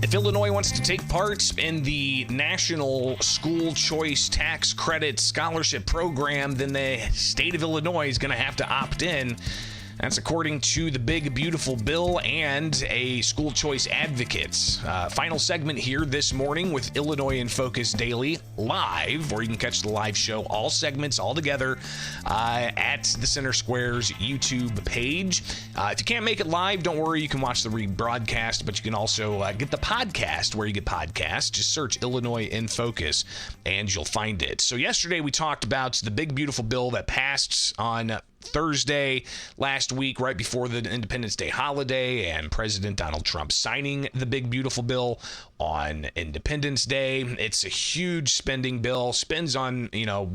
If Illinois wants to take part in the National School Choice Tax Credit Scholarship Program, then the state of Illinois is going to have to opt in. That's according to the Big Beautiful Bill and a school choice advocates. Final segment here this morning with Illinois in Focus Daily live, where you can catch the live show, all segments all together at the Center Square's YouTube page. If you can't make it live, don't worry, you can watch the rebroadcast, but you can also get the podcast where you get podcasts. Just search Illinois in Focus and you'll find it. So yesterday we talked about the Big Beautiful Bill that passed on Thursday last week, right before the Independence Day holiday, and President Donald Trump signing the Big Beautiful Bill on Independence Day. It's a huge spending bill, spends on,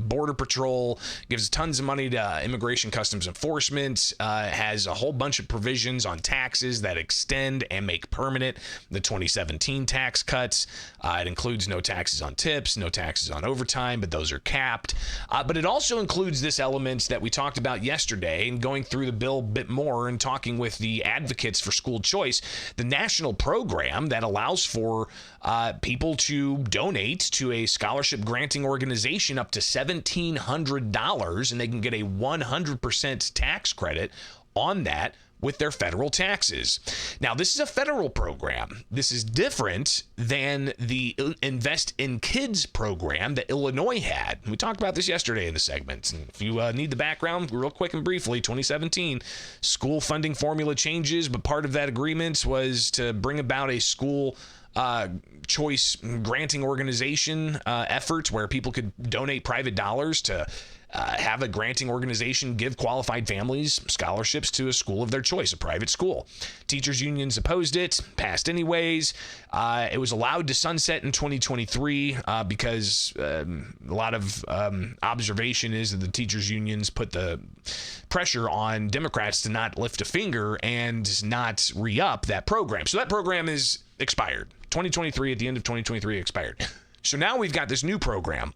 Border Patrol, gives tons of money to Immigration Customs Enforcement, has a whole bunch of provisions on taxes that extend and make permanent the 2017 tax cuts. It includes no taxes on tips, no taxes on overtime, but those are capped. But it also includes this element that we talked about yesterday, and going through the bill a bit more and talking with the advocates for school choice, the national program that allows for people to donate to a scholarship granting organization up to $1,700, and they can get a 100% tax credit on that with their federal taxes. Now, this is a federal program. This is different than the Invest in Kids program that Illinois had. We talked about this yesterday in the segments. And if you need the background, real quick and briefly, 2017, school funding formula changes, but part of that agreement was to bring about a school choice granting organization effort where people could donate private dollars to have a granting organization give qualified families scholarships to a school of their choice, a private school. Teachers unions opposed it, passed anyways. It was allowed to sunset in 2023 because a lot of observation is that the teachers unions put the pressure on Democrats to not lift a finger and not re-up that program. So that program is expired. 2023, at the end of 2023, expired. So now we've got this new program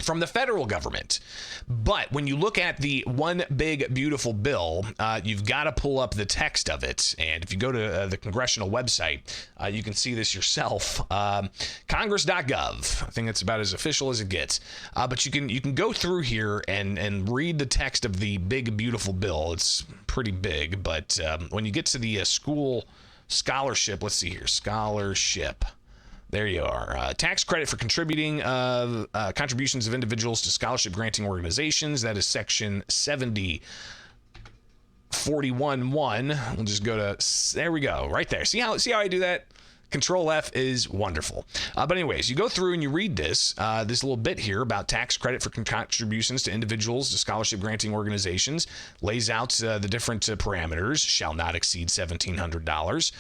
from the federal government. But when you look at the One Big Beautiful Bill, you've got to pull up the text of it. And if you go to the congressional website, you can see this yourself. Congress.gov. I think that's about as official as it gets. But you can go through here and read the text of the Big Beautiful Bill. It's pretty big, but when you get to the school scholarship, let's see here, scholarship. There you are. Tax credit for contributing contributions of individuals to scholarship granting organizations. That is section 7041.1. We'll just go to, there we go, right there. See how I do that? Control F is wonderful. But anyways, you go through and you read this little bit here about tax credit for contributions to individuals to scholarship granting organizations, lays out the different parameters, shall not exceed $1,700.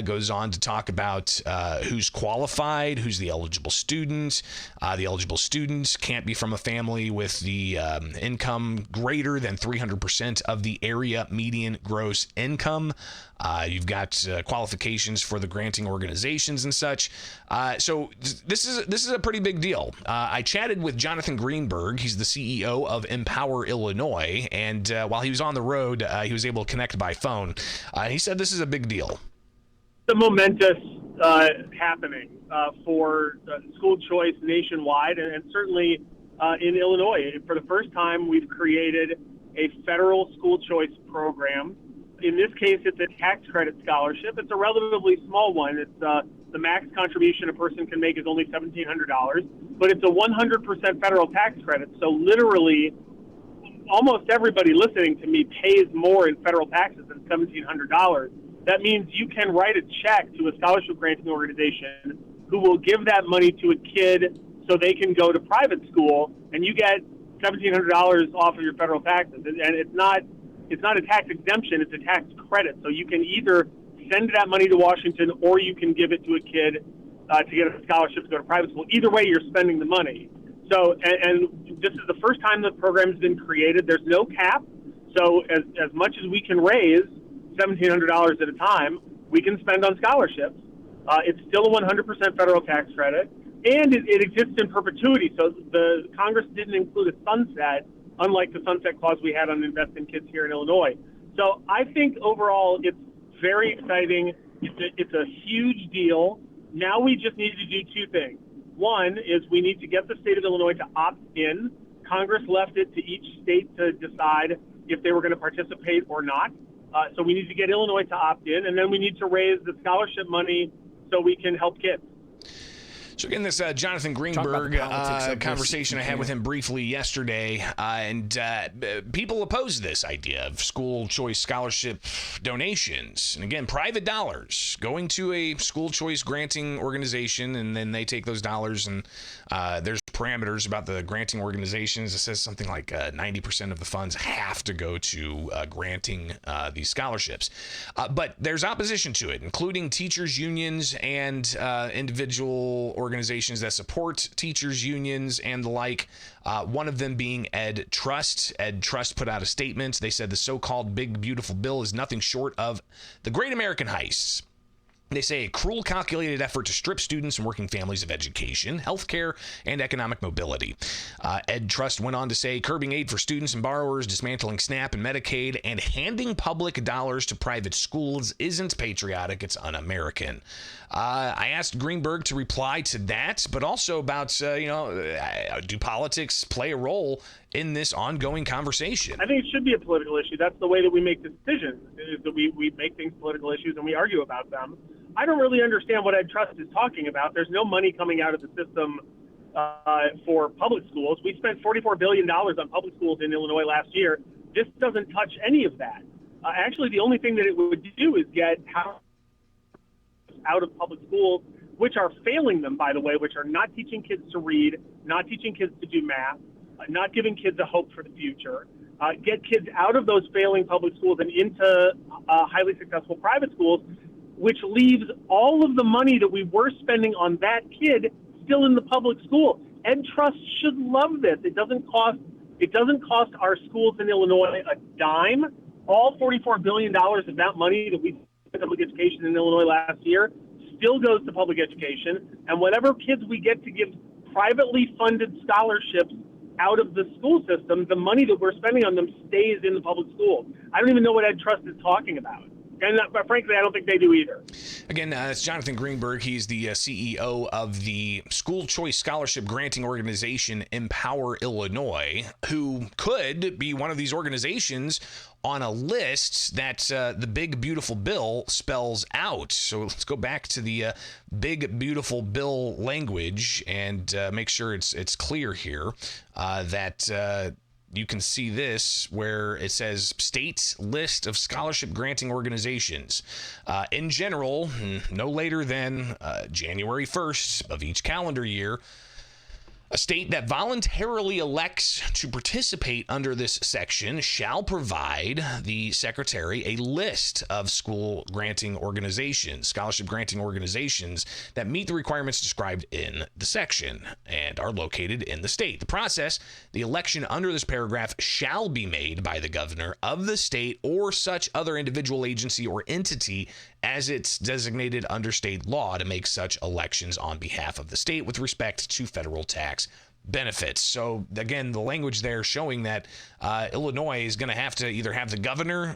Goes on to talk about who's qualified, who's the eligible student. The eligible students can't be from a family with the income greater than 300% of the area median gross income. You've got qualifications for the granting organizations and such. So this is a pretty big deal. I chatted with Jonathan Greenberg. He's the CEO of Empower Illinois, and while he was on the road, he was able to connect by phone. He said this is a big deal. The momentous happening for school choice nationwide, and certainly in Illinois. For the first time, we've created a federal school choice program. In this case, it's a tax credit scholarship. It's a relatively small one. It's the max contribution a person can make is only $1,700, but it's a 100% federal tax credit. So literally, almost everybody listening to me pays more in federal taxes than $1,700. That means you can write a check to a scholarship granting organization who will give that money to a kid so they can go to private school, and you get $1,700 off of your federal taxes. And it's not a tax exemption, it's a tax credit. So you can either send that money to Washington or you can give it to a kid to get a scholarship to go to private school. Either way, you're spending the money. So, and this is the first time the program's been created. There's no cap. So as much as we can raise, $1,700 at a time, we can spend on scholarships. It's still a 100% federal tax credit, and it exists in perpetuity. So the Congress didn't include a sunset, unlike the sunset clause we had on Invest in Kids here in Illinois. So I think overall it's very exciting. It's a huge deal. Now we just need to do two things. One is we need to get the state of Illinois to opt in. Congress left it to each state to decide if they were going to participate or not. So we need to get Illinois to opt in, and then we need to raise the scholarship money so we can help kids. So again, this Jonathan Greenberg conversation I had with him briefly yesterday, and people oppose this idea of school choice scholarship donations. And again, private dollars going to a school choice granting organization, and then they take those dollars, and there's parameters about the granting organizations. It says something like 90% of the funds have to go to granting these scholarships. But there's opposition to it, including teachers' unions and individual organizations that support teachers' unions and the like. One of them being Ed Trust. Ed Trust put out a statement. They said the so-called Big Beautiful Bill is nothing short of the Great American Heists. They say a cruel, calculated effort to strip students and working families of education, health care, and economic mobility. Ed Trust went on to say curbing aid for students and borrowers, dismantling SNAP and Medicaid, and handing public dollars to private schools isn't patriotic, it's un-American. I asked Greenberg to reply to that, but also about, do politics play a role in this ongoing conversation? I think it should be a political issue. That's the way that we make decisions, is that we make things political issues and we argue about them. I don't really understand what Ed Trust is talking about. There's no money coming out of the system for public schools. We spent $44 billion on public schools in Illinois last year. This doesn't touch any of that. Actually, the only thing that it would do is get out of public schools, which are failing them, by the way, which are not teaching kids to read, not teaching kids to do math, not giving kids a hope for the future. Get kids out of those failing public schools and into highly successful private schools, which leaves all of the money that we were spending on that kid still in the public school. Ed Trust should love this. It doesn't cost our schools in Illinois a dime. All $44 billion of that money that we spent on public education in Illinois last year still goes to public education. And whatever kids we get to give privately funded scholarships out of the school system, the money that we're spending on them stays in the public school. I don't even know what Ed Trust is talking about. And frankly, I don't think they do either. Again, it's Jonathan Greenberg. He's the CEO of the school choice scholarship granting organization Empower Illinois, who could be one of these organizations on a list that the Big Beautiful Bill spells out. So let's go back to the Big Beautiful Bill language and make sure it's clear here that you can see this where it says state list of scholarship granting organizations. In general, no later than January 1st of each calendar year, a state that voluntarily elects to participate under this section shall provide the secretary a list of school granting organizations, scholarship granting organizations that meet the requirements described in the section and are located in the state. The process, the election under this paragraph shall be made by the governor of the state or such other individual agency or entity as it's designated under state law to make such elections on behalf of the state with respect to federal tax benefits. So again, the language there showing that Illinois is going to have to either have the governor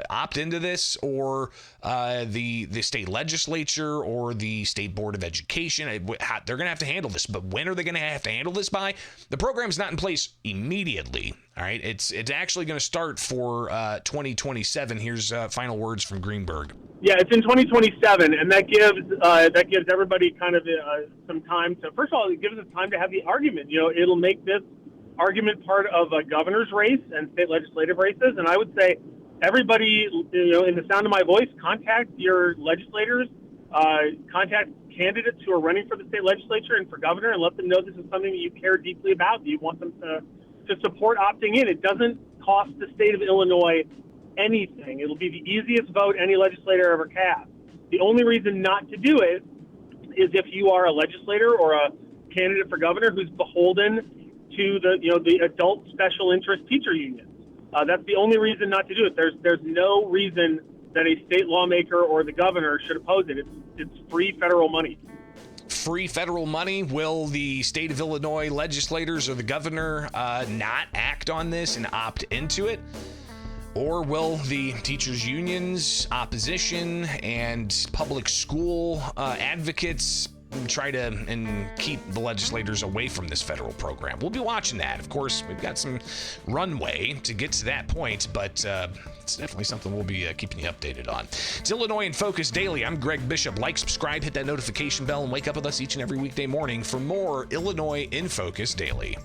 opt into this or the state legislature or the state board of education. They're going to have to handle this. But when are they going to have to handle this by? The program's not in place immediately. All right, it's actually going to start for 2027. Here's final words from Greenberg. Yeah, it's in 2027, and that gives everybody kind of some time to. First of all, it gives us time to have the argument. You know, it'll make this argument part of a governor's race and state legislative races. And I would say, everybody, you know, in the sound of my voice, contact your legislators, contact candidates who are running for the state legislature and for governor, and let them know this is something that you care deeply about. That you want them to support opting in. It doesn't cost the state of Illinois anything. It'll be the easiest vote any legislator ever cast. The only reason not to do it is if you are a legislator or a candidate for governor who's beholden to the adult special interest teacher unions. That's the only reason not to do it. There's no reason that a state lawmaker or the governor should oppose it. It's free federal money. Free federal money. Will the state of Illinois legislators or the governor not act on this and opt into it? Or will the teachers' unions, opposition, and public school advocates try to and keep the legislators away from this federal program? We'll be watching that. Of course, we've got some runway to get to that point, but it's definitely something we'll be keeping you updated on. It's Illinois in Focus Daily. I'm Greg Bishop. Like, subscribe, hit that notification bell, and wake up with us each and every weekday morning for more Illinois in Focus Daily.